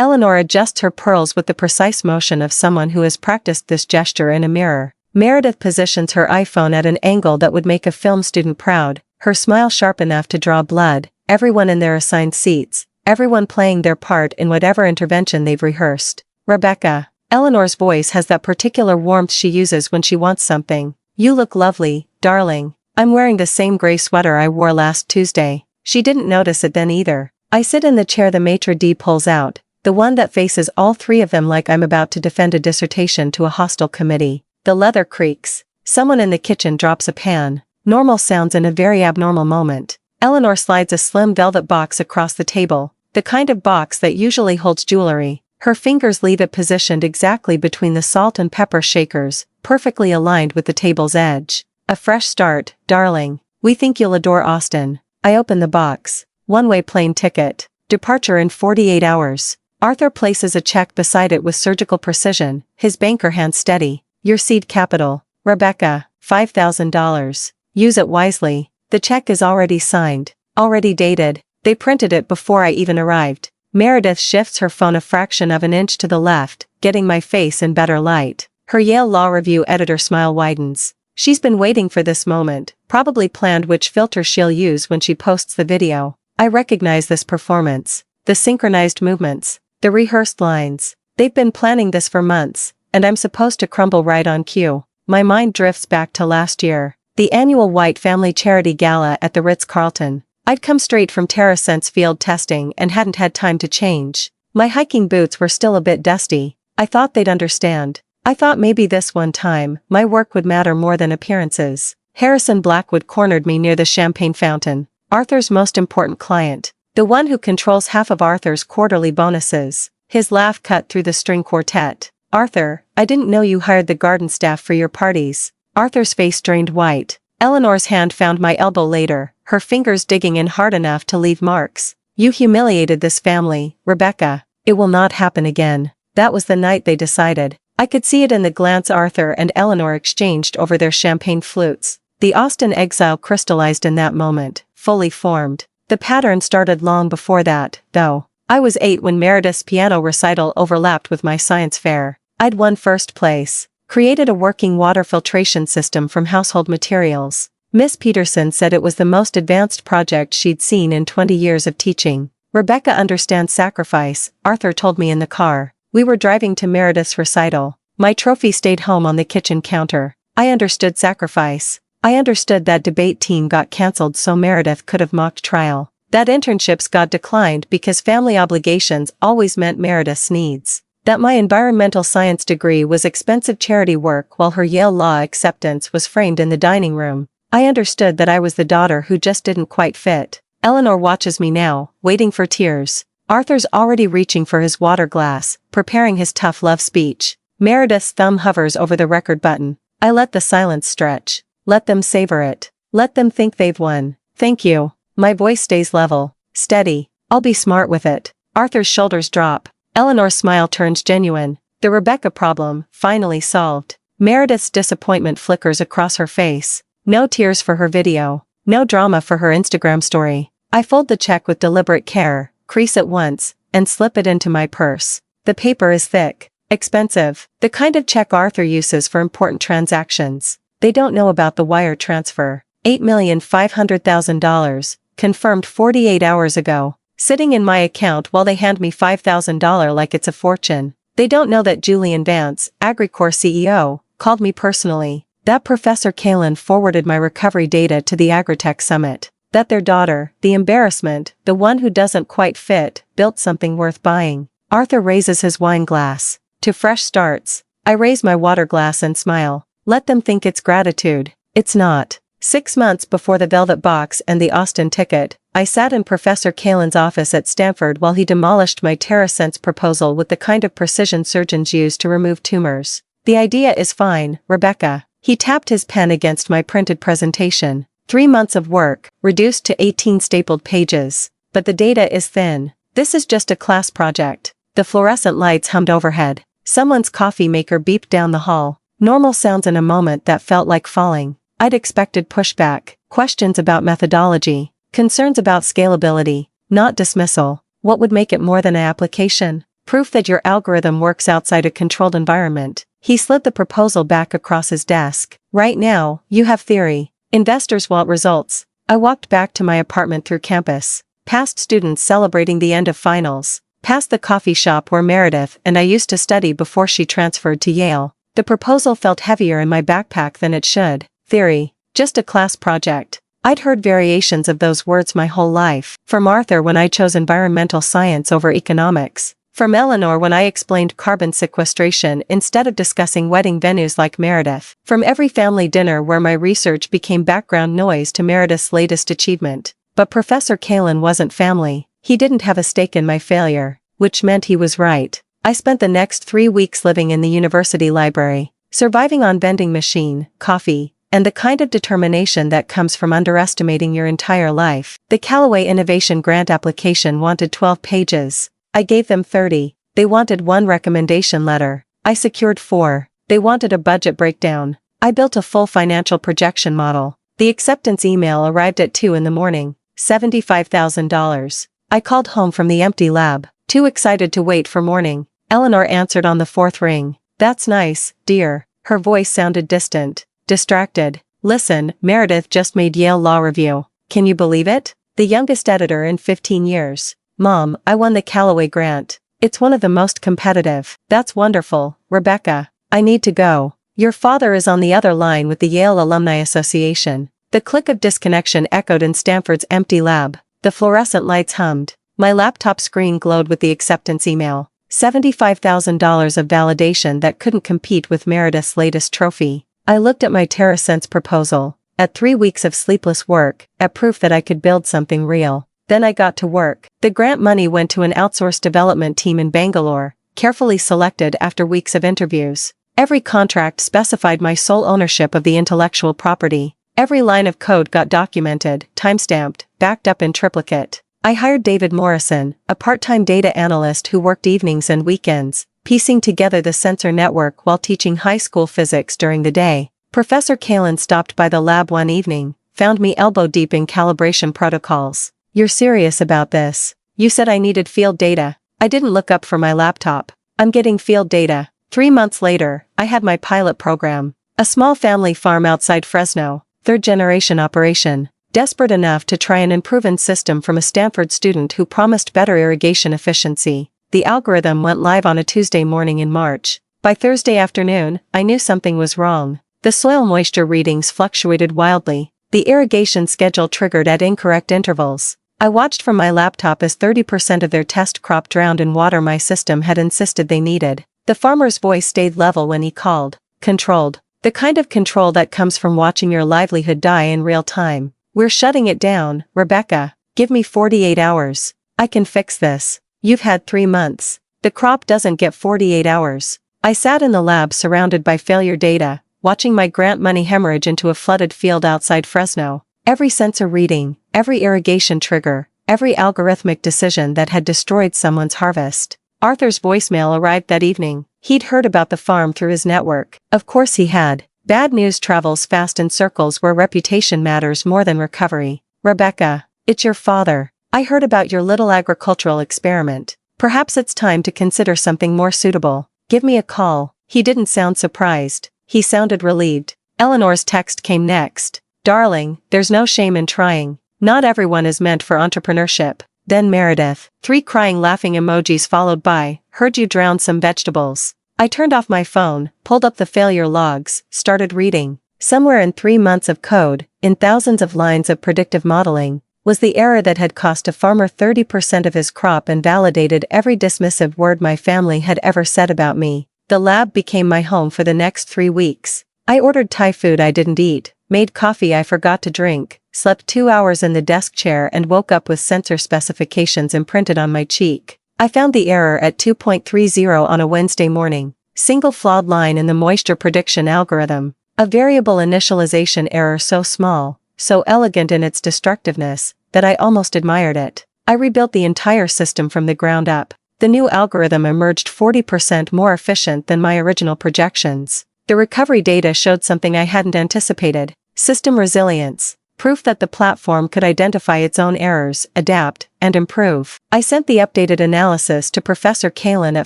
Eleanor adjusts her pearls with the precise motion of someone who has practiced this gesture in a mirror. Meredith positions her iPhone at an angle that would make a film student proud, her smile sharp enough to draw blood, everyone in their assigned seats, everyone playing their part in whatever intervention they've rehearsed. Rebecca. Eleanor's voice has that particular warmth she uses when she wants something. You look lovely, darling. I'm wearing the same gray sweater I wore last Tuesday. She didn't notice it then either. I sit in the chair the maitre d' pulls out, the one that faces all three of them like I'm about to defend a dissertation to a hostile committee. The leather creaks. Someone in the kitchen drops a pan. Normal sounds in a very abnormal moment. Eleanor slides a slim velvet box across the table, the kind of box that usually holds jewelry. Her fingers leave it positioned exactly between the salt and pepper shakers, perfectly aligned with the table's edge. A fresh start, darling. We think you'll adore Austin. I open the box. One-way plane ticket. Departure in 48 hours. Arthur places a check beside it with surgical precision, his banker hand steady. Your seed capital. Rebecca, $5,000. Use it wisely. The check is already signed. Already dated. They printed it before I even arrived. Meredith shifts her phone a fraction of an inch to the left, getting my face in better light. Her Yale Law Review editor smile widens. She's been waiting for this moment, probably planned which filter she'll use when she posts the video. I recognize this performance. The synchronized movements. The rehearsed lines. They've been planning this for months, and I'm supposed to crumble right on cue. My mind drifts back to last year. The annual White Family Charity Gala at the Ritz-Carlton. I'd come straight from TerraSense field testing and hadn't had time to change. My hiking boots were still a bit dusty. I thought they'd understand. I thought maybe this one time, my work would matter more than appearances. Harrison Blackwood cornered me near the champagne fountain. Arthur's most important client. The one who controls half of Arthur's quarterly bonuses. His laugh cut through the string quartet. Arthur, I didn't know you hired the garden staff for your parties. Arthur's face drained white. Eleanor's hand found my elbow later, her fingers digging in hard enough to leave marks. You humiliated this family, Rebecca. It will not happen again. That was the night they decided. I could see it in the glance Arthur and Eleanor exchanged over their champagne flutes. The Austin exile crystallized in that moment, fully formed. The pattern started long before that, though. I was 8 when Meredith's piano recital overlapped with my science fair. I'd won first place. Created a working water filtration system from household materials. Miss Peterson said it was the most advanced project she'd seen in 20 years of teaching. Rebecca understands sacrifice, Arthur told me in the car. We were driving to Meredith's recital. My trophy stayed home on the kitchen counter. I understood sacrifice. I understood that debate team got cancelled so Meredith could have mock trial. That internships got declined because family obligations always meant Meredith's needs. That my environmental science degree was expensive charity work while her Yale Law acceptance was framed in the dining room. I understood that I was the daughter who just didn't quite fit. Eleanor watches me now, waiting for tears. Arthur's already reaching for his water glass, preparing his tough love speech. Meredith's thumb hovers over the record button. I let the silence stretch. Let them savor it. Let them think they've won. Thank you. My voice stays level, steady. I'll be smart with it. Arthur's shoulders drop. Eleanor's smile turns genuine. The Rebecca problem, finally solved. Meredith's disappointment flickers across her face. No tears for her video. No drama for her Instagram story. I fold the check with deliberate care, crease it once, and slip it into my purse. The paper is thick. Expensive. The kind of check Arthur uses for important transactions. They don't know about the wire transfer. $8,500,000, confirmed 48 hours ago. Sitting in my account while they hand me $5,000 like it's a fortune. They don't know that Julian Vance, AgriCorps CEO, called me personally. That Professor Kalin forwarded my recovery data to the AgTech summit. That their daughter, the embarrassment, the one who doesn't quite fit, built something worth buying. Arthur raises his wine glass. To fresh starts. I raise my water glass and smile. Let them think it's gratitude. It's not. 6 months before the velvet box and the Austin ticket, I sat in Professor Kalin's office at Stanford while he demolished my TerraSense proposal with the kind of precision surgeons use to remove tumors. The idea is fine, Rebecca. He tapped his pen against my printed presentation. 3 months of work, reduced to 18 stapled pages. But the data is thin. This is just a class project. The fluorescent lights hummed overhead. Someone's coffee maker beeped down the hall. Normal sounds in a moment that felt like falling. I'd expected pushback, questions about methodology, concerns about scalability, not dismissal. What would make it more than an application? Proof that your algorithm works outside a controlled environment. He slid the proposal back across his desk. Right now, you have theory. Investors want results. I walked back to my apartment through campus, past students celebrating the end of finals, past the coffee shop where Meredith and I used to study before she transferred to Yale. The proposal felt heavier in my backpack than it should. Theory. Just a class project. I'd heard variations of those words my whole life. From Arthur when I chose environmental science over economics. From Eleanor when I explained carbon sequestration instead of discussing wedding venues like Meredith. From every family dinner where my research became background noise to Meredith's latest achievement. But Professor Kalin wasn't family. He didn't have a stake in my failure, which meant he was right. I spent the next 3 weeks living in the university library, surviving on vending machine, coffee, and the kind of determination that comes from underestimating your entire life. The Callaway Innovation Grant application wanted 12 pages. I gave them 30. They wanted 1 recommendation letter. I secured 4. They wanted a budget breakdown. I built a full financial projection model. The acceptance email arrived at 2 in the morning. $75,000. I called home from the empty lab, too excited to wait for morning. Eleanor answered on the 4th ring. That's nice, dear. Her voice sounded distant, distracted. Listen, Meredith just made Yale Law Review. Can you believe it? The youngest editor in 15 years. Mom, I won the Callaway grant. It's one of the most competitive. That's wonderful, Rebecca. I need to go. Your father is on the other line with the Yale Alumni Association. The click of disconnection echoed in Stanford's empty lab. The fluorescent lights hummed. My laptop screen glowed with the acceptance email. $75,000 of validation that couldn't compete with Meredith's latest trophy. I looked at my TerraSense proposal, at 3 weeks of sleepless work, at proof that I could build something real. Then I got to work. The grant money went to an outsourced development team in Bangalore, carefully selected after weeks of interviews. Every contract specified my sole ownership of the intellectual property. Every line of code got documented, timestamped, backed up in triplicate. I hired David Morrison, a part-time data analyst who worked evenings and weekends, piecing together the sensor network while teaching high school physics during the day. Professor Kalin stopped by the lab one evening, found me elbow-deep in calibration protocols. You're serious about this? You said I needed field data. I didn't look up for my laptop. I'm getting field data. 3 months later, I had my pilot program. A small family farm outside Fresno, 3rd-generation operation. Desperate enough to try an unproven system from a Stanford student who promised better irrigation efficiency. The algorithm went live on a Tuesday morning in March. By Thursday afternoon, I knew something was wrong. The soil moisture readings fluctuated wildly. The irrigation schedule triggered at incorrect intervals. I watched from my laptop as 30% of their test crop drowned in water my system had insisted they needed. The farmer's voice stayed level when he called. Controlled. The kind of control that comes from watching your livelihood die in real time. We're shutting it down, Rebecca. Give me 48 hours. I can fix this. You've had 3 months. The crop doesn't get 48 hours. I sat in the lab surrounded by failure data, watching my grant money hemorrhage into a flooded field outside Fresno. Every sensor reading, every irrigation trigger, every algorithmic decision that had destroyed someone's harvest. Arthur's voicemail arrived that evening. He'd heard about the farm through his network. Of course he had. Bad news travels fast in circles where reputation matters more than recovery. Rebecca, it's your father. I heard about your little agricultural experiment. Perhaps it's time to consider something more suitable. Give me a call. He didn't sound surprised. He sounded relieved. Eleanor's text came next. Darling, there's no shame in trying. Not everyone is meant for entrepreneurship. Then Meredith. 3 crying laughing emojis followed by, heard you drowned some vegetables. I turned off my phone, pulled up the failure logs, started reading. Somewhere in 3 months of code, in thousands of lines of predictive modeling, was the error that had cost a farmer 30% of his crop and validated every dismissive word my family had ever said about me. The lab became my home for the next 3 weeks. I ordered Thai food I didn't eat, made coffee I forgot to drink, slept 2 hours in the desk chair and woke up with sensor specifications imprinted on my cheek. I found the error at 2.30 on a Wednesday morning. Single flawed line in the moisture prediction algorithm. A variable initialization error so small, so elegant in its destructiveness, that I almost admired it. I rebuilt the entire system from the ground up. The new algorithm emerged 40% more efficient than my original projections. The recovery data showed something I hadn't anticipated. System resilience. Proof that the platform could identify its own errors, adapt, and improve. I sent the updated analysis to Professor Kalin at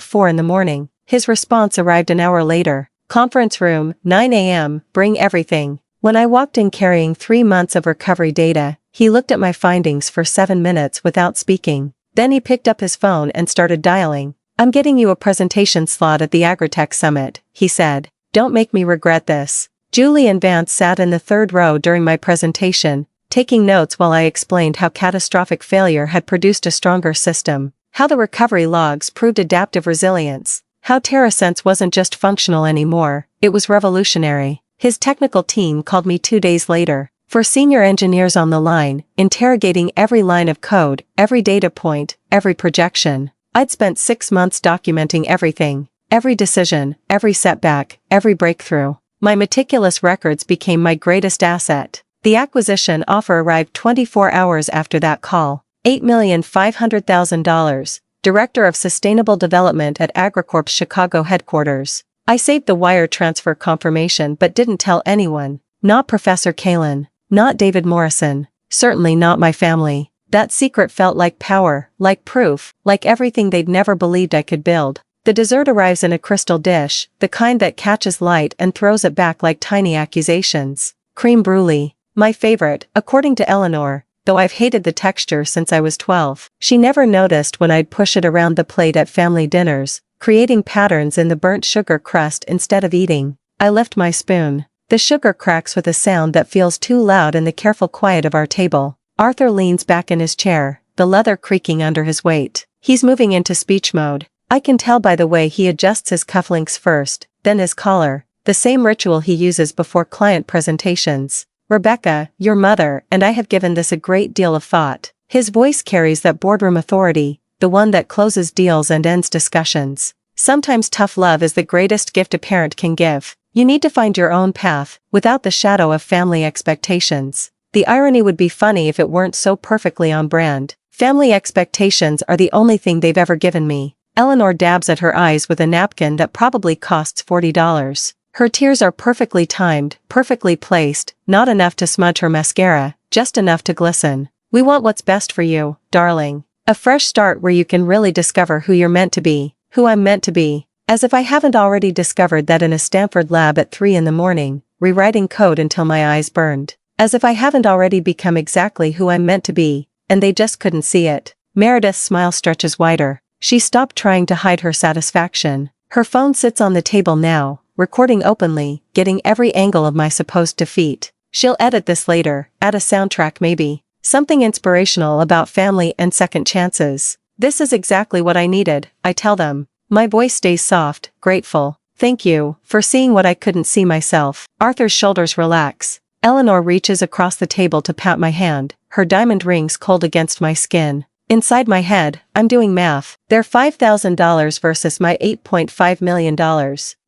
4 in the morning. His response arrived an hour later. Conference room, 9 a.m., bring everything. When I walked in carrying 3 months of recovery data, he looked at my findings for 7 minutes without speaking. Then he picked up his phone and started dialing. I'm getting you a presentation slot at the AgTech Summit, he said. Don't make me regret this. Julie and Vance sat in the third row during my presentation, taking notes while I explained how catastrophic failure had produced a stronger system, how the recovery logs proved adaptive resilience, how TerraSense wasn't just functional anymore, it was revolutionary. His technical team called me 2 days later. For senior engineers on the line, interrogating every line of code, every data point, every projection. I'd spent 6 months documenting everything, every decision, every setback, every breakthrough. My meticulous records became my greatest asset. The acquisition offer arrived 24 hours after that call. $8,500,000, Director of Sustainable Development at AgriCorp's Chicago headquarters. I saved the wire transfer confirmation but didn't tell anyone. Not Professor Kalin. Not David Morrison. Certainly not my family. That secret felt like power, like proof, like everything they'd never believed I could build. The dessert arrives in a crystal dish, the kind that catches light and throws it back like tiny accusations. Creme brulee. My favorite, according to Eleanor, though I've hated the texture since I was 12. She never noticed when I'd push it around the plate at family dinners, creating patterns in the burnt sugar crust instead of eating. I lift my spoon. The sugar cracks with a sound that feels too loud in the careful quiet of our table. Arthur leans back in his chair, the leather creaking under his weight. He's moving into speech mode. I can tell by the way he adjusts his cufflinks first, then his collar, the same ritual he uses before client presentations. Rebecca, your mother, and I have given this a great deal of thought. His voice carries that boardroom authority, the one that closes deals and ends discussions. Sometimes tough love is the greatest gift a parent can give. You need to find your own path, without the shadow of family expectations. The irony would be funny if it weren't so perfectly on brand. Family expectations are the only thing they've ever given me. Eleanor dabs at her eyes with a napkin that probably costs $40. Her tears are perfectly timed, perfectly placed, not enough to smudge her mascara, just enough to glisten. We want what's best for you, darling. A fresh start where you can really discover who you're meant to be, who I'm meant to be. As if I haven't already discovered that in a Stanford lab at 3 in the morning, rewriting code until my eyes burned. As if I haven't already become exactly who I'm meant to be, and they just couldn't see it. Meredith's smile stretches wider. She stopped trying to hide her satisfaction. Her phone sits on the table now, recording openly, getting every angle of my supposed defeat. She'll edit this later, add a soundtrack maybe. Something inspirational about family and second chances. This is exactly what I needed, I tell them. My voice stays soft, grateful. Thank you, for seeing what I couldn't see myself. Arthur's shoulders relax. Eleanor reaches across the table to pat my hand, her diamond rings cold against my skin. Inside my head, I'm doing math. Their $5,000 versus my $8.5 million.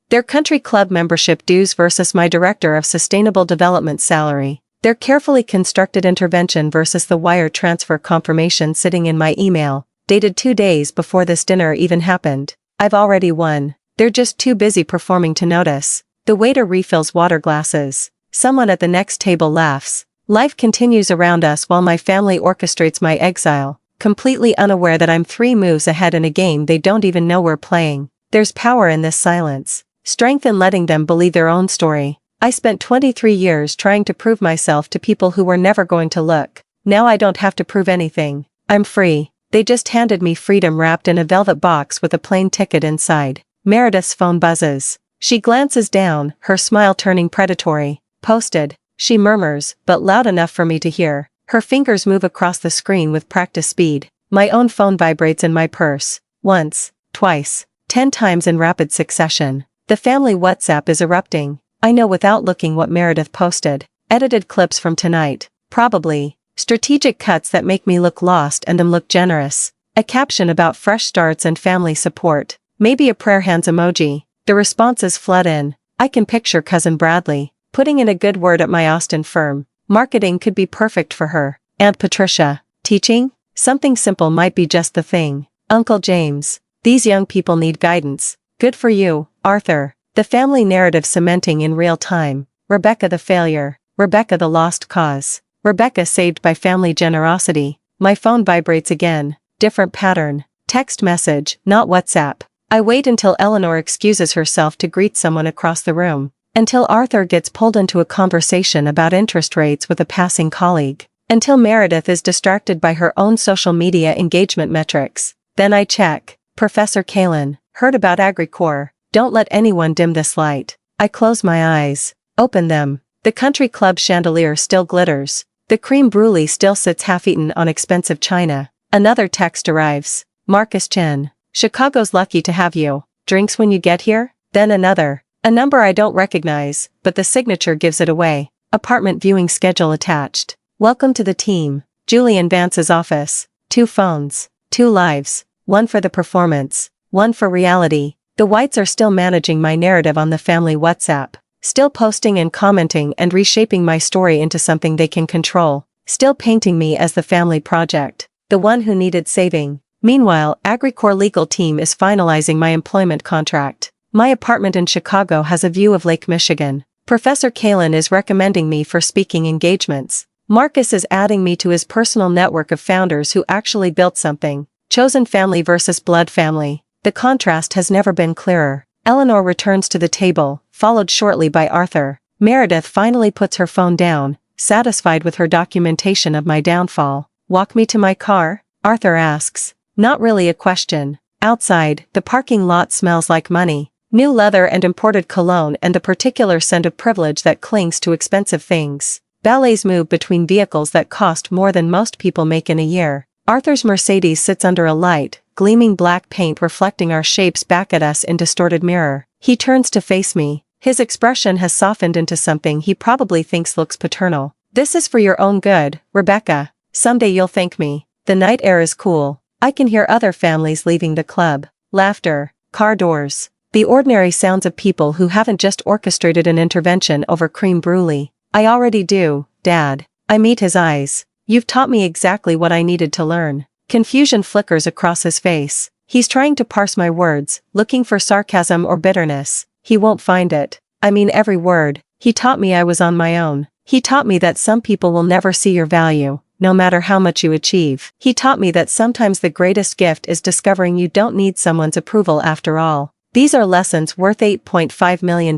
Their country club membership dues versus my director of sustainable development salary. Their carefully constructed intervention versus the wire transfer confirmation sitting in my email, dated 2 days before this dinner even happened. I've already won. They're just too busy performing to notice. The waiter refills water glasses. Someone at the next table laughs. Life continues around us while my family orchestrates my exile, completely unaware that I'm 3 moves ahead in a game they don't even know we're playing. There's power in this silence. Strength in letting them believe their own story. I spent 23 years trying to prove myself to people who were never going to look. Now I don't have to prove anything. I'm free. They just handed me freedom wrapped in a velvet box with a plain ticket inside. Meredith's phone buzzes. She glances down, her smile turning predatory. Posted. She murmurs, but loud enough for me to hear. Her fingers move across the screen with practice speed. My own phone vibrates in my purse. Once, twice, 10 times in rapid succession. The family WhatsApp is erupting. I know without looking what Meredith posted. Edited clips from tonight. Probably. Strategic cuts that make me look lost and them look generous. A caption about fresh starts and family support. Maybe a prayer hands emoji. The responses flood in. I can picture Cousin Bradley putting in a good word at my Austin firm. Marketing could be perfect for her. Aunt Patricia. Teaching? Something simple might be just the thing. Uncle James. These young people need guidance. Good for you, Arthur. The family narrative cementing in real time. Rebecca the failure. Rebecca the lost cause. Rebecca saved by family generosity. My phone vibrates again. Different pattern. Text message, not WhatsApp. I wait until Eleanor excuses herself to greet someone across the room. Until Arthur gets pulled into a conversation about interest rates with a passing colleague. Until Meredith is distracted by her own social media engagement metrics. Then I check. Professor Kalin, heard about AgriCore. Don't let anyone dim this light. I close my eyes. Open them. The country club chandelier still glitters. The creme brulee still sits half-eaten on expensive china. Another text arrives. Marcus Chen. Chicago's lucky to have you. Drinks when you get here? Then another. A number I don't recognize, but the signature gives it away. Apartment viewing schedule attached. Welcome to the team. Julian Vance's office. 2 phones. 2 lives. 1 for the performance. 1 for reality. The Whites are still managing my narrative on the family WhatsApp. Still posting and commenting and reshaping my story into something they can control. Still painting me as the family project. The one who needed saving. Meanwhile, AgriCore legal team is finalizing my employment contract. My apartment in Chicago has a view of Lake Michigan. Professor Kalin is recommending me for speaking engagements. Marcus is adding me to his personal network of founders who actually built something. Chosen family versus blood family. The contrast has never been clearer. Eleanor returns to the table, followed shortly by Arthur. Meredith finally puts her phone down, satisfied with her documentation of my downfall. Walk me to my car? Arthur asks. Not really a question. Outside, the parking lot smells like money. New leather and imported cologne and the particular scent of privilege that clings to expensive things. Ballets move between vehicles that cost more than most people make in a year. Arthur's Mercedes sits under a light, gleaming black paint reflecting our shapes back at us in distorted mirror. He turns to face me. His expression has softened into something he probably thinks looks paternal. This is for your own good, Rebecca. Someday you'll thank me. The night air is cool. I can hear other families leaving the club. Laughter. Car doors. The ordinary sounds of people who haven't just orchestrated an intervention over creme brulee. I already do, Dad. I meet his eyes. You've taught me exactly what I needed to learn. Confusion flickers across his face. He's trying to parse my words, looking for sarcasm or bitterness. He won't find it. I mean every word. He taught me I was on my own. He taught me that some people will never see your value, no matter how much you achieve. He taught me that sometimes the greatest gift is discovering you don't need someone's approval after all. These are lessons worth $8.5 million.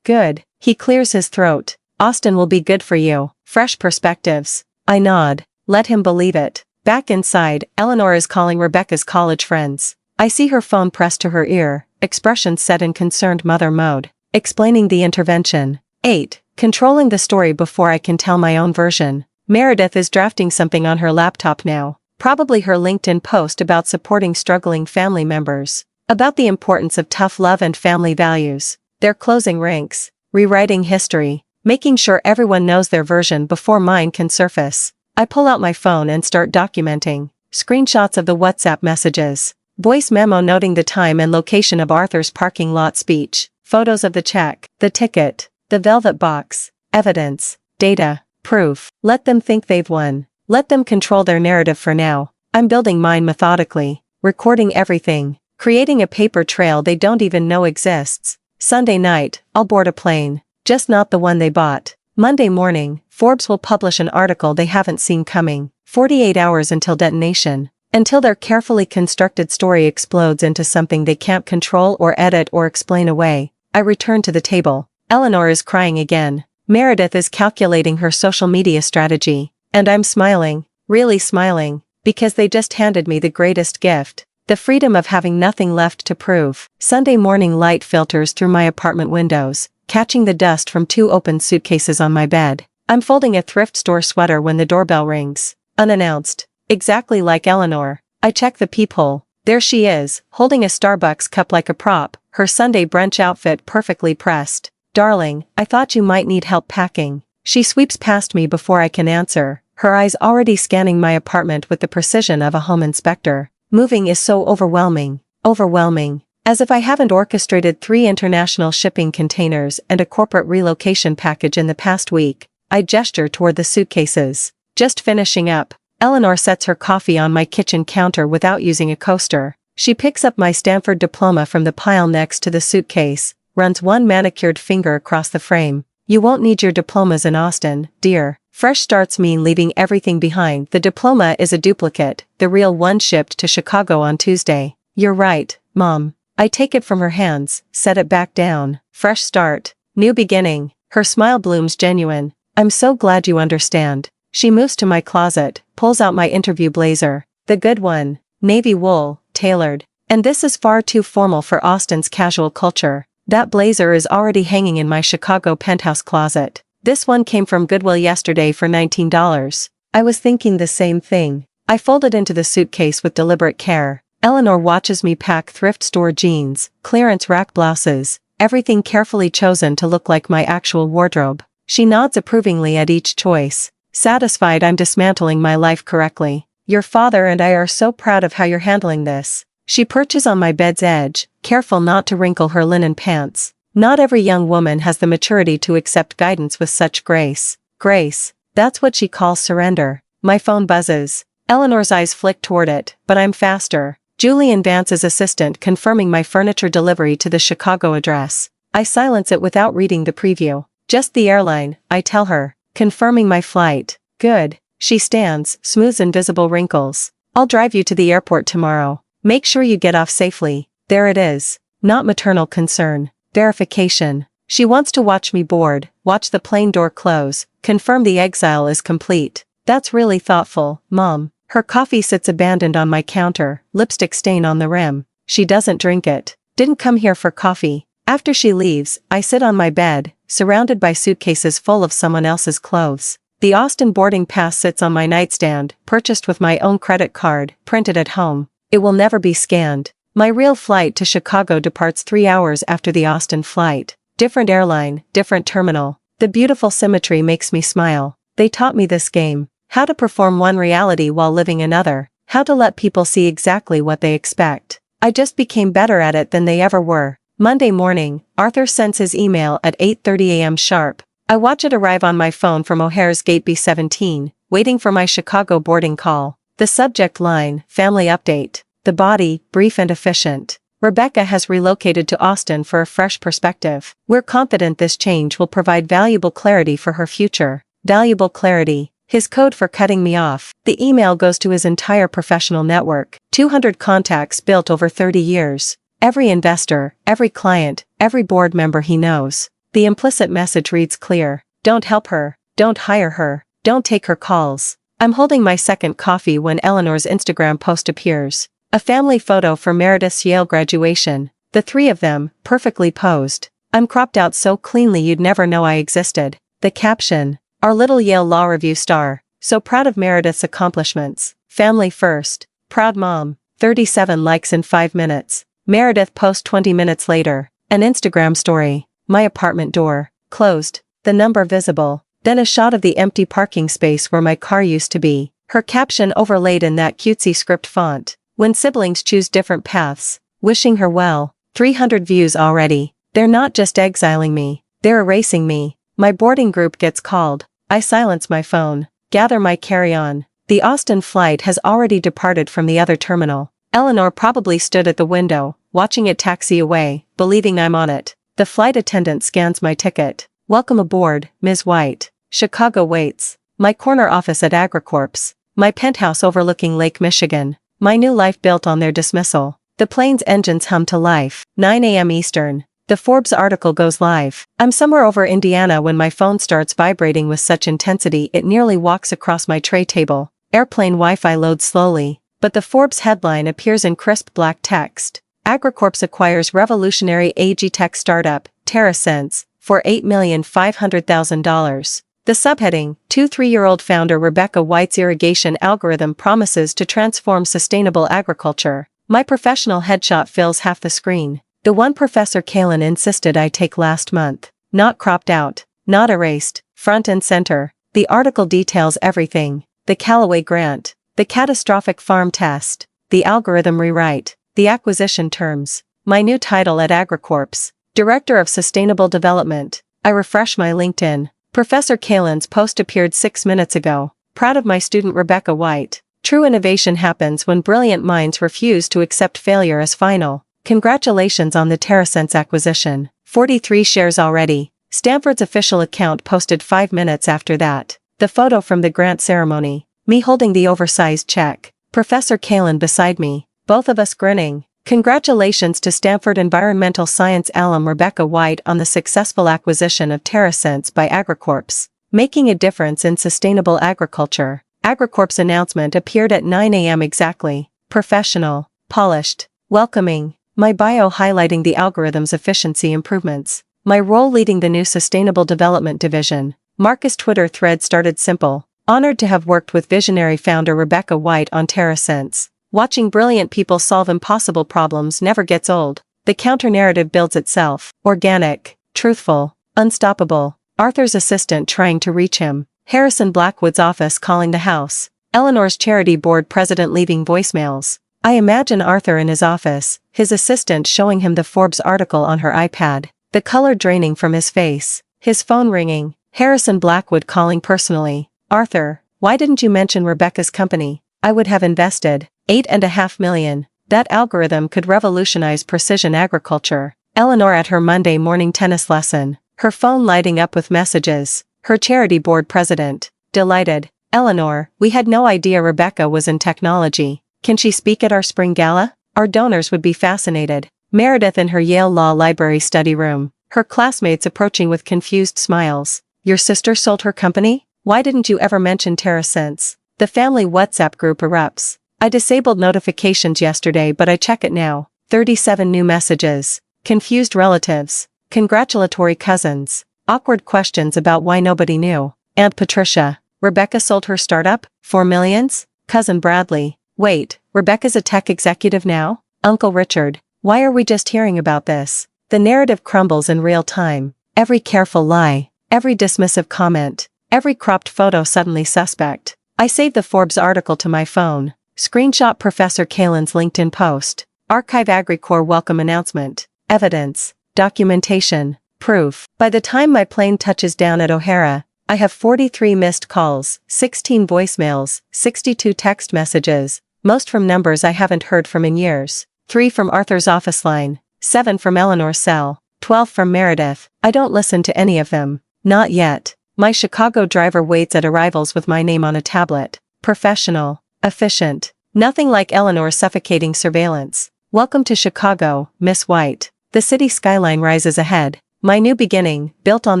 Good. He clears his throat. Austin will be good for you. Fresh perspectives. I nod. Let him believe it. Back inside, Eleanor is calling Rebecca's college friends. I see her phone pressed to her ear, expression set in concerned mother mode. Explaining the intervention. 8. Controlling the story before I can tell my own version. Meredith is drafting something on her laptop now. Probably her LinkedIn post about supporting struggling family members. About the importance of tough love and family values. They're closing ranks. Rewriting history. Making sure everyone knows their version before mine can surface. I pull out my phone and start documenting. Screenshots of the WhatsApp messages. Voice memo noting the time and location of Arthur's parking lot speech. Photos of the check, the ticket, the velvet box. Evidence, data, proof. Let them think they've won. Let them control their narrative for now. I'm building mine methodically. Recording everything. Creating a paper trail they don't even know exists. Sunday night, I'll board a plane. Just not the one they bought. Monday morning, Forbes will publish an article they haven't seen coming. 48 hours until detonation. Until their carefully constructed story explodes into something they can't control or edit or explain away. I return to the table. Eleanor is crying again. Meredith is calculating her social media strategy. And I'm smiling. Really smiling. Because they just handed me the greatest gift. The freedom of having nothing left to prove. Sunday morning light filters through my apartment windows, catching the dust from 2 open suitcases on my bed. I'm folding a thrift store sweater when the doorbell rings. Unannounced. Exactly like Eleanor. I check the peephole. There she is, holding a Starbucks cup like a prop, her Sunday brunch outfit perfectly pressed. Darling, I thought you might need help packing. She sweeps past me before I can answer, her eyes already scanning my apartment with the precision of a home inspector. Moving is so overwhelming. Overwhelming. As if I haven't orchestrated 3 international shipping containers and a corporate relocation package in the past week. I gesture toward the suitcases. Just finishing up. Eleanor sets her coffee on my kitchen counter without using a coaster. She picks up my Stanford diploma from the pile next to the suitcase, runs one manicured finger across the frame. You won't need your diplomas in Austin, dear. Fresh starts mean leaving everything behind. The diploma is a duplicate, the real one shipped to Chicago on Tuesday. You're right, Mom. I take it from her hands, set it back down. Fresh start. New beginning. Her smile blooms genuine. I'm so glad you understand. She moves to my closet, pulls out my interview blazer. The good one. Navy wool, tailored. And this is far too formal for Austin's casual culture. That blazer is already hanging in my Chicago penthouse closet. This one came from Goodwill yesterday for $19. I was thinking the same thing. I fold it into the suitcase with deliberate care. Eleanor watches me pack thrift store jeans, clearance rack blouses, everything carefully chosen to look like my actual wardrobe. She nods approvingly at each choice, satisfied I'm dismantling my life correctly. Your father and I are so proud of how you're handling this. She perches on my bed's edge, careful not to wrinkle her linen pants. Not every young woman has the maturity to accept guidance with such grace. Grace, that's what she calls surrender. My phone buzzes. Eleanor's eyes flick toward it, but I'm faster. Julian Vance's assistant confirming my furniture delivery to the Chicago address. I silence it without reading the preview. Just the airline, I tell her. Confirming my flight. Good. She stands, smooths invisible wrinkles. I'll drive you to the airport tomorrow. Make sure you get off safely. There it is. Not maternal concern. Verification. She wants to watch me board, watch the plane door close, confirm the exile is complete. That's really thoughtful, Mom. Her coffee sits abandoned on my counter, lipstick stain on the rim. She doesn't drink it. Didn't come here for coffee. After she leaves, I sit on my bed, surrounded by suitcases full of someone else's clothes. The Austin boarding pass sits on my nightstand, purchased with my own credit card, printed at home. It will never be scanned. My real flight to Chicago departs 3 hours after the Austin flight. Different airline, different terminal. The beautiful symmetry makes me smile. They taught me this game. How to perform one reality while living another. How to let people see exactly what they expect. I just became better at it than they ever were. Monday morning, Arthur sends his email at 8:30 a.m. sharp. I watch it arrive on my phone from O'Hare's Gate B17, waiting for my Chicago boarding call. The subject line, family update. The body, brief and efficient. Rebecca has relocated to Austin for a fresh perspective. We're confident this change will provide valuable clarity for her future. Valuable clarity. His code for cutting me off. The email goes to his entire professional network. 200 contacts built over 30 years. Every investor, every client, every board member he knows. The implicit message reads clear. Don't help her. Don't hire her. Don't take her calls. I'm holding my second coffee when Eleanor's Instagram post appears. A family photo for Meredith's Yale graduation. The 3 of them, perfectly posed. I'm cropped out so cleanly you'd never know I existed. The caption. Our little Yale Law Review star. So proud of Meredith's accomplishments. Family first. Proud mom. 37 likes in 5 minutes. Meredith post 20 minutes later. An Instagram story. My apartment door. Closed. The number visible. Then a shot of the empty parking space where my car used to be. Her caption overlaid in that cutesy script font. When siblings choose different paths. Wishing her well. 300 views already. They're not just exiling me. They're erasing me. My boarding group gets called. I silence my phone. Gather my carry-on. The Austin flight has already departed from the other terminal. Eleanor probably stood at the window, watching it taxi away, believing I'm on it. The flight attendant scans my ticket. Welcome aboard, Ms. White. Chicago waits. My corner office at AgriCorp's. My penthouse overlooking Lake Michigan. My new life built on their dismissal. The plane's engines hum to life. 9 a.m. Eastern. The Forbes article goes live. I'm somewhere over Indiana when my phone starts vibrating with such intensity it nearly walks across my tray table. Airplane Wi-Fi loads slowly, but the Forbes headline appears in crisp black text. AgriCorp acquires revolutionary AgTech startup, TerraSense, for $8,500,000. The subheading, 3-year-old founder Rebecca White's irrigation algorithm promises to transform sustainable agriculture. My professional headshot fills half the screen. The one Professor Kalin insisted I take last month. Not cropped out. Not erased. Front and center. The article details everything. The Callaway grant. The catastrophic farm test. The algorithm rewrite. The acquisition terms. My new title at AgriCorp's. Director of Sustainable Development. I refresh my LinkedIn. Professor Kalin's post appeared 6 minutes ago. Proud of my student Rebecca White. True innovation happens when brilliant minds refuse to accept failure as final. Congratulations on the TerraSense acquisition. 43 shares already. Stanford's official account posted 5 minutes after that. The photo from the grant ceremony. Me holding the oversized check. Professor Kalin beside me. Both of us grinning. Congratulations to Stanford environmental science alum Rebecca White on the successful acquisition of TerraSense by AgriCorp, making a difference in sustainable agriculture. AgriCorp's announcement appeared at 9 a.m. exactly. Professional, polished, welcoming. My bio highlighting the algorithm's efficiency improvements. My role leading the new Sustainable Development Division. Marcus' Twitter thread started simple. Honored to have worked with visionary founder Rebecca White on TerraSense. Watching brilliant people solve impossible problems never gets old. The counter-narrative builds itself. Organic, truthful, unstoppable. Arthur's assistant trying to reach him. Harrison Blackwood's office calling the house. Eleanor's charity board president leaving voicemails. I imagine Arthur in his office, his assistant showing him the Forbes article on her iPad. The color draining from his face. His phone ringing. Harrison Blackwood calling personally. Arthur, why didn't you mention Rebecca's company? I would have invested $8.5 million. That algorithm could revolutionize precision agriculture. Eleanor at her Monday morning tennis lesson. Her phone lighting up with messages. Her charity board president. Delighted. Eleanor, we had no idea Rebecca was in technology. Can she speak at our spring gala? Our donors would be fascinated. Meredith in her Yale Law Library study room. Her classmates approaching with confused smiles. Your sister sold her company? Why didn't you ever mention TerraSense? The family WhatsApp group erupts. I disabled notifications yesterday but I check it now. 37 new messages. Confused relatives. Congratulatory cousins. Awkward questions about why nobody knew. Aunt Patricia. Rebecca sold her startup? For millions? Cousin Bradley. Wait, Rebecca's a tech executive now? Uncle Richard. Why are we just hearing about this? The narrative crumbles in real time. Every careful lie. Every dismissive comment. Every cropped photo suddenly suspect. I saved the Forbes article to my phone. Screenshot Professor Kalin's LinkedIn post. Archive AgriCorp welcome announcement. Evidence. Documentation. Proof. By the time my plane touches down at O'Hara, I have 43 missed calls, 16 voicemails, 62 text messages, most from numbers I haven't heard from in years. 3 from Arthur's office line, 7 from Eleanor's cell, 12 from Meredith. I don't listen to any of them. Not yet. My Chicago driver waits at arrivals with my name on a tablet. Professional. Efficient. Nothing like Eleanor's suffocating surveillance. Welcome to Chicago, Miss White. The city skyline rises ahead. My new beginning, built on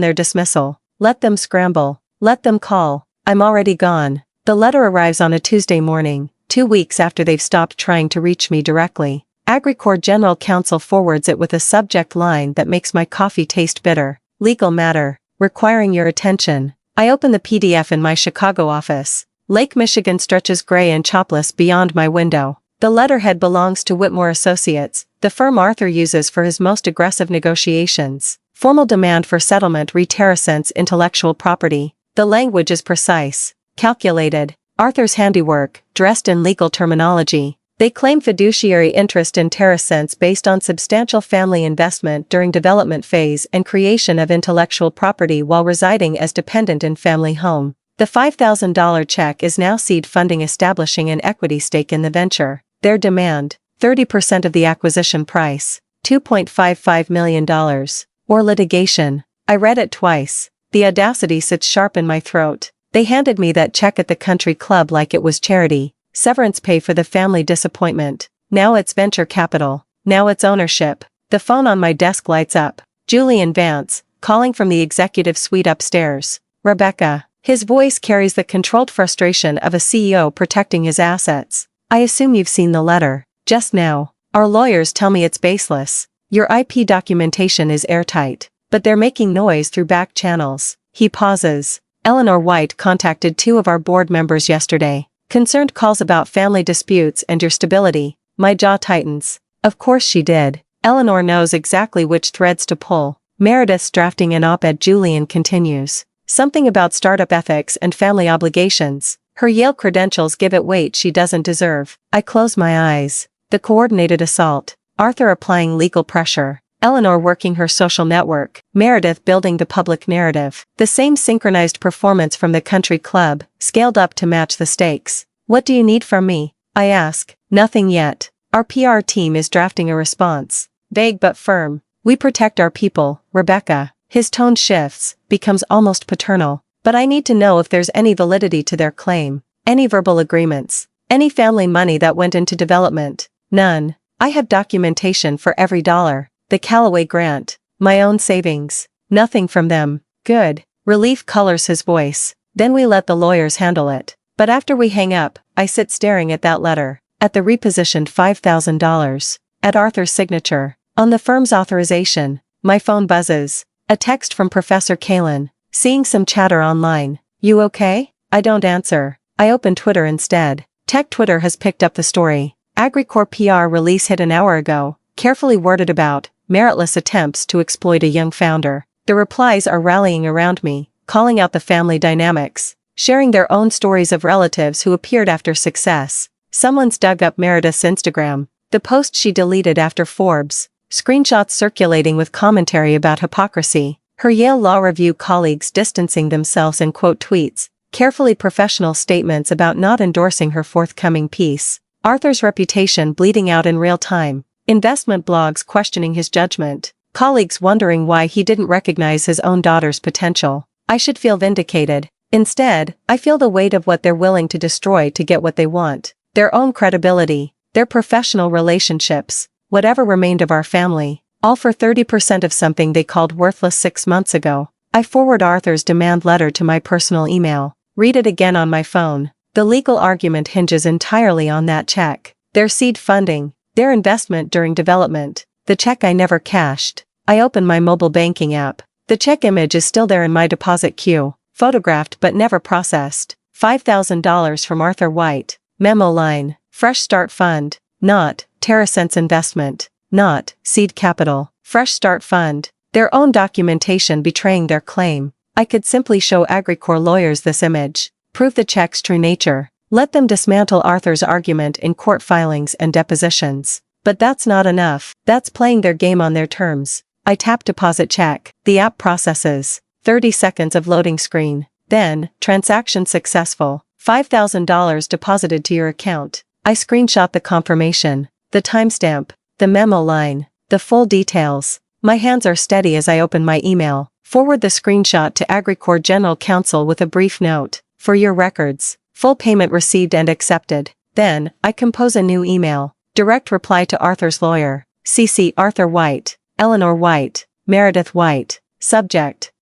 their dismissal. Let them scramble. Let them call. I'm already gone. The letter arrives on a Tuesday morning, 2 weeks after they've stopped trying to reach me directly. AgriCorp General Counsel forwards it with a subject line that makes my coffee taste bitter. Legal matter. Requiring your attention. I open the PDF in my Chicago office. Lake Michigan stretches gray and chopless beyond my window. The letterhead belongs to Whitmore Associates, the firm Arthur uses for his most aggressive negotiations. Formal demand for settlement re TerraSense intellectual property. The language is precise, calculated. Arthur's handiwork, dressed in legal terminology. They claim fiduciary interest in TerraSense based on substantial family investment during development phase and creation of intellectual property while residing as dependent in family home. The $5,000 check is now seed funding establishing an equity stake in the venture. Their demand, 30% of the acquisition price, $2.55 million. Or litigation. I read it twice. The audacity sits sharp in my throat. They handed me that check at the country club like it was charity. Severance pay for the family disappointment. Now it's venture capital. Now it's ownership. The phone on my desk lights up. Julian Vance, calling from the executive suite upstairs. Rebecca. His voice carries the controlled frustration of a CEO protecting his assets. I assume you've seen the letter. Just now. Our lawyers tell me it's baseless. Your IP documentation is airtight. But they're making noise through back channels. He pauses. Eleanor White contacted 2 of our board members yesterday. Concerned calls about family disputes and your stability. My jaw tightens. Of course she did. Eleanor knows exactly which threads to pull. Meredith's drafting an op-ed. Julian continues. Something about startup ethics and family obligations. Her Yale credentials give it weight she doesn't deserve. I close my eyes. The coordinated assault. Arthur applying legal pressure. Eleanor working her social network. Meredith building the public narrative. The same synchronized performance from the country club, scaled up to match the stakes. What do you need from me? I ask. Nothing yet. Our PR team is drafting a response. Vague but firm. We protect our people, Rebecca. His tone shifts, becomes almost paternal. But I need to know if there's any validity to their claim. Any verbal agreements. Any family money that went into development. None. I have documentation for every dollar. The Callaway grant. My own savings. Nothing from them. Good. Relief colors his voice. Then we let the lawyers handle it. But after we hang up, I sit staring at that letter. At the repositioned $5,000. At Arthur's signature. On the firm's authorization. My phone buzzes. A text from Professor Kalin. Seeing some chatter online. You okay? I don't answer. I open Twitter instead. Tech Twitter has picked up the story. AgriCorp PR release hit an hour ago. Carefully worded about meritless attempts to exploit a young founder. The replies are rallying around me, calling out the family dynamics, sharing their own stories of relatives who appeared after success. Someone's dug up Meredith's Instagram. The post she deleted after Forbes. Screenshots circulating with commentary about hypocrisy. Her Yale Law Review colleagues distancing themselves in quote tweets. Carefully professional statements about not endorsing her forthcoming piece. Arthur's reputation bleeding out in real time. Investment blogs questioning his judgment. Colleagues wondering why he didn't recognize his own daughter's potential. I should feel vindicated. Instead, I feel the weight of what they're willing to destroy to get what they want. Their own credibility. Their professional relationships. Whatever remained of our family, all for 30% of something they called worthless 6 months ago. I forward Arthur's demand letter to my personal email. Read it again on my phone. The legal argument hinges entirely on that check. Their seed funding. Their investment during development. The check I never cashed. I open my mobile banking app. The check image is still there in my deposit queue. Photographed but never processed. $5,000 from Arthur White. Memo line. Fresh Start Fund. Not TerraSense Investment. Not Seed Capital. Fresh Start Fund. Their own documentation betraying their claim. I could simply show AgriCorp lawyers this image. Prove the check's true nature. Let them dismantle Arthur's argument in court filings and depositions. But that's not enough. That's playing their game on their terms. I tap deposit check. The app processes. 30 seconds of loading screen. Then, transaction successful. $5,000 deposited to your account. I screenshot the confirmation. The timestamp. The memo line. The full details. My hands are steady as I open my email. Forward the screenshot to AgriCorp General Counsel with a brief note. For your records. Full payment received and accepted. Then, I compose a new email. Direct reply to Arthur's lawyer. CC Arthur White. Eleanor White. Meredith White. Subject.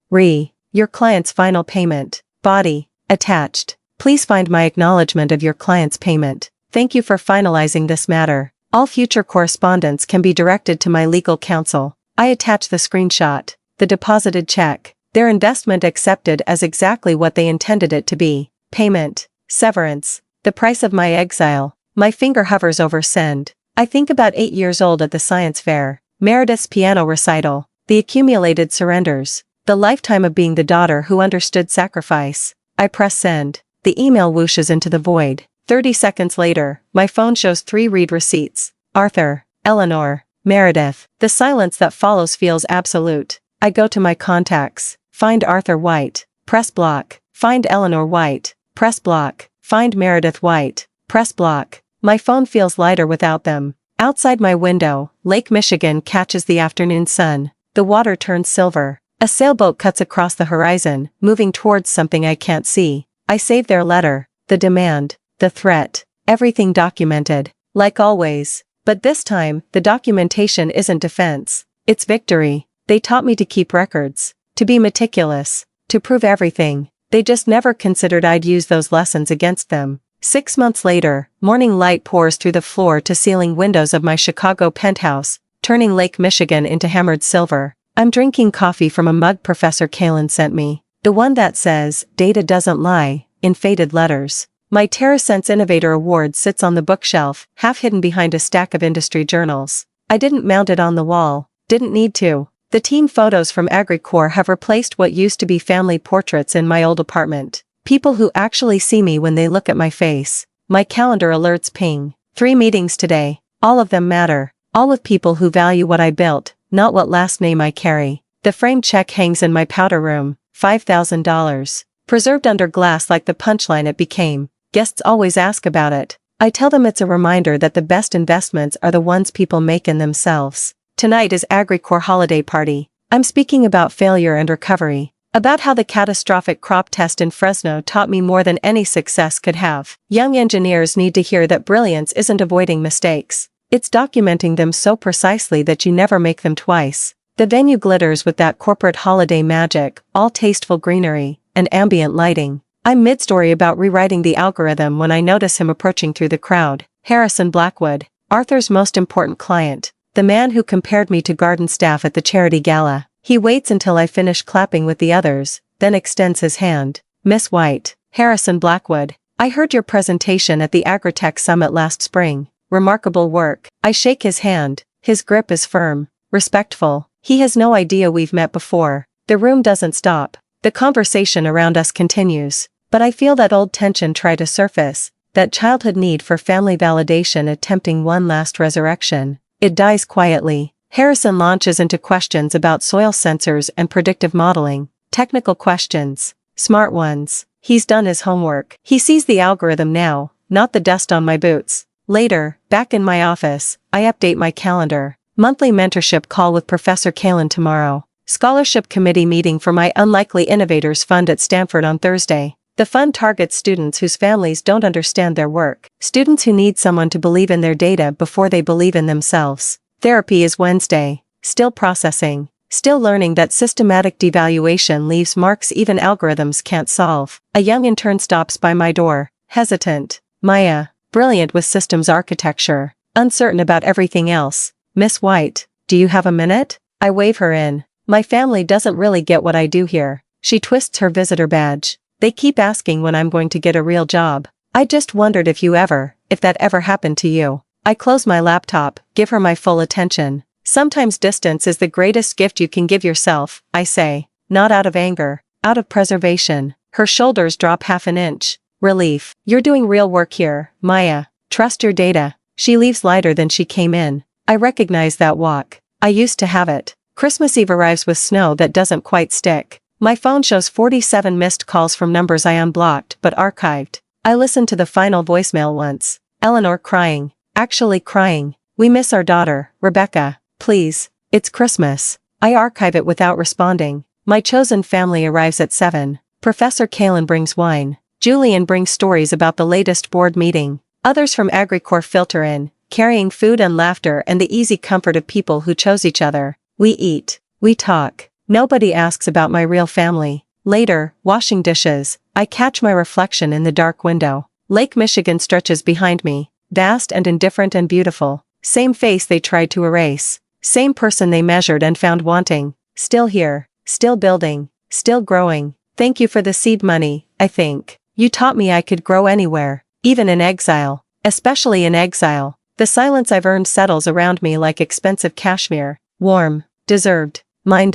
Your client's final payment. Body. Attached. Please find my acknowledgement of your client's payment. Thank you for finalizing this matter. All future correspondence can be directed to my legal counsel. I attach the screenshot. The deposited check. Their investment accepted as exactly what they intended it to be. Payment. Severance. The price of my exile. My finger hovers over send. I think about 8 years old at the science fair. Meredith's piano recital. The accumulated surrenders. The lifetime of being the daughter who understood sacrifice. I press send. The email whooshes into the void. 30 seconds later, my phone shows 3 read receipts. Arthur, Eleanor, Meredith. The silence that follows feels absolute. I go to my contacts. Find Arthur White. Press block. Find Eleanor White. Press block. Find Meredith White. Press block. My phone feels lighter without them. Outside my window, Lake Michigan catches the afternoon sun. The water turns silver. A sailboat cuts across the horizon, moving towards something I can't see. I save their letter. The demand. The threat. Everything documented. Like always. But this time, the documentation isn't defense. It's victory. They taught me to keep records. To be meticulous. To prove everything. They just never considered I'd use those lessons against them. 6 months later, morning light pours through the floor-to-ceiling windows of my Chicago penthouse, turning Lake Michigan into hammered silver. I'm drinking coffee from a mug Professor Kalin sent me. The one that says, "Data doesn't lie," in faded letters. My TerraSense Innovator Award sits on the bookshelf, half hidden behind a stack of industry journals. I didn't mount it on the wall. Didn't need to. The team photos from AgriCorp have replaced what used to be family portraits in my old apartment. People who actually see me when they look at my face. My calendar alerts ping. 3 meetings today. All of them matter. All with people who value what I built, not what last name I carry. The framed check hangs in my powder room. $5,000. Preserved under glass like the punchline it became. Guests always ask about it. I tell them it's a reminder that the best investments are the ones people make in themselves. Tonight is AgriCorp holiday party. I'm speaking about failure and recovery. About how the catastrophic crop test in Fresno taught me more than any success could have. Young engineers need to hear that brilliance isn't avoiding mistakes. It's documenting them so precisely that you never make them twice. The venue glitters with that corporate holiday magic, all tasteful greenery, and ambient lighting. I'm mid-story about rewriting the algorithm when I notice him approaching through the crowd. Harrison Blackwood, Arthur's most important client. The man who compared me to garden staff at the charity gala. He waits until I finish clapping with the others, then extends his hand. Miss White. Harrison Blackwood, I heard your presentation at the AgTech summit last spring. Remarkable work. I shake his hand. His grip is firm, respectful. He has no idea we've met before. The room doesn't stop. The conversation around us continues. But I feel that old tension try to surface, that childhood need for family validation attempting one last resurrection. It dies quietly. Harrison launches into questions about soil sensors and predictive modeling. Technical questions. Smart ones. He's done his homework. He sees the algorithm now, not the dust on my boots. Later, back in my office, I update my calendar. Monthly mentorship call with Professor Kalin tomorrow. Scholarship committee meeting for my Unlikely Innovators Fund at Stanford on Thursday. The fund targets students whose families don't understand their work. Students who need someone to believe in their data before they believe in themselves. Therapy is Wednesday. Still processing. Still learning that systematic devaluation leaves marks even algorithms can't solve. A young intern stops by my door, hesitant. Maya, brilliant with systems architecture, uncertain about everything else. Miss White, do you have a minute? I wave her in. My family doesn't really get what I do here. She twists her visitor badge. They keep asking when I'm going to get a real job. I just wondered if that ever happened to you. I close my laptop, give her my full attention. Sometimes distance is the greatest gift you can give yourself, I say. Not out of anger, out of preservation. Her shoulders drop half an inch. Relief. You're doing real work here, Maya. Trust your data. She leaves lighter than she came in. I recognize that walk. I used to have it. Christmas Eve arrives with snow that doesn't quite stick. My phone shows 47 missed calls from numbers I unblocked but archived. I listened to the final voicemail once. Eleanor crying. Actually crying. We miss our daughter, Rebecca. Please. It's Christmas. I archive it without responding. My chosen family arrives at 7. Professor Kalin brings wine. Julian brings stories about the latest board meeting. Others from AgriCorps filter in, carrying food and laughter and the easy comfort of people who chose each other. We eat. We talk. Nobody asks about my real family. Later, washing dishes, I catch my reflection in the dark window. Lake Michigan stretches behind me, vast and indifferent and beautiful. Same face they tried to erase. Same person they measured and found wanting. Still here, still building, still growing. Thank you for the seed money, I think. You taught me I could grow anywhere, even in exile. Especially in exile. The silence I've earned settles around me like expensive cashmere. Warm. Deserved. Mine.